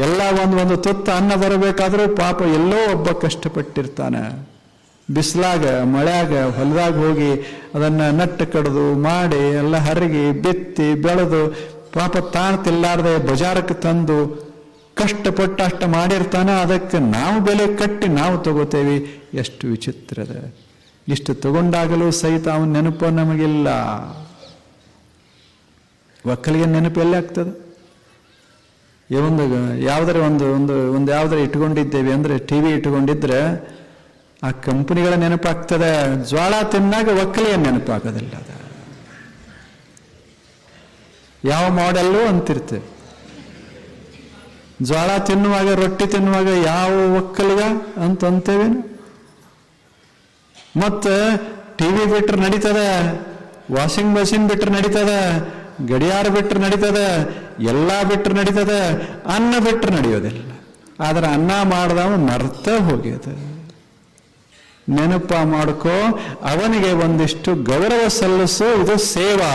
ಎಲ್ಲ ಒಂದು ತುತ್ತು ಅನ್ನ ಬರಬೇಕಾದ್ರೂ ಪಾಪ ಎಲ್ಲೋ ಒಬ್ಬ ಕಷ್ಟಪಟ್ಟಿರ್ತಾನೆ. ಬಿಸಿಲಾಗ ಮಳೆಯಾಗ ಹೊಲದಾಗ ಹೋಗಿ ಅದನ್ನು ನಟ್ಟು ಕಡ್ದು ಮಾಡಿ ಎಲ್ಲ ಹರಗಿ ಬಿತ್ತಿ ಬೆಳೆದು ಪಾಪ ತಾಣ್ತಿಲ್ಲಾರ್ದೆ ಬಜಾರಕ್ಕೆ ತಂದು ಕಷ್ಟಪಟ್ಟು ಅಷ್ಟು ಮಾಡಿರ್ತಾನೆ. ಅದಕ್ಕೆ ನಾವು ಬೆಲೆ ಕಟ್ಟಿ ನಾವು ತಗೋತೇವೆ. ಎಷ್ಟು ವಿಚಿತ್ರದ. ಇಷ್ಟು ತಗೊಂಡಾಗಲೂ ಸಹಿತ ಅವನ ನೆನಪು ನಮಗಿಲ್ಲ. ಒಕ್ಕಲಿಗೆ ನೆನಪು ಎಲ್ಲಿ ಆಗ್ತದೆ? ಯಾವುದರ ಒಂದು ಯಾವುದರ ಇಟ್ಕೊಂಡಿದ್ದೇವೆ ಅಂದರೆ ಟಿ ವಿ ಇಟ್ಕೊಂಡಿದ್ರೆ ಆ ಕಂಪನಿಗಳ ನೆನಪಾಗ್ತದೆ. ಜ್ವಾಳ ತಿನ್ನಾಗ ಒಕ್ಕಲಿಗೆ ನೆನಪಾಗೋದಿಲ್ಲ. ಅದ ಯಾವ ಮಾಡೆಲ್ಲು ಅಂತಿರ್ತೇವೆ. ಜ್ವಾಳ ತಿನ್ನುವಾಗ ರೊಟ್ಟಿ ತಿನ್ನುವಾಗ ಯಾವ ಒಕ್ಕಲಿಗ ಅಂತೇವೇನು. ಮತ್ತು ಟಿ ವಿ ಬಿಟ್ರೆ ನಡೀತದೆ, ವಾಷಿಂಗ್ ಮಷಿನ್ ಬಿಟ್ರೆ ನಡೀತದೆ, ಗಡಿಯಾರ ಬಿಟ್ರೆ ನಡೀತದೆ, ಎಲ್ಲ ಬಿಟ್ರೆ ನಡೀತದೆ, ಅನ್ನ ಬಿಟ್ರೆ ನಡೆಯೋದಿಲ್ಲ. ಆದ್ರೆ ಅನ್ನ ಮಾಡ್ದವ ಮರ್ತ ಹೋಗ್ಯದ. ನೆನಪ ಮಾಡ್ಕೋ, ಅವನಿಗೆ ಒಂದಿಷ್ಟು ಗೌರವ ಸಲ್ಲಿಸೋ. ಇದು ಸೇವಾ.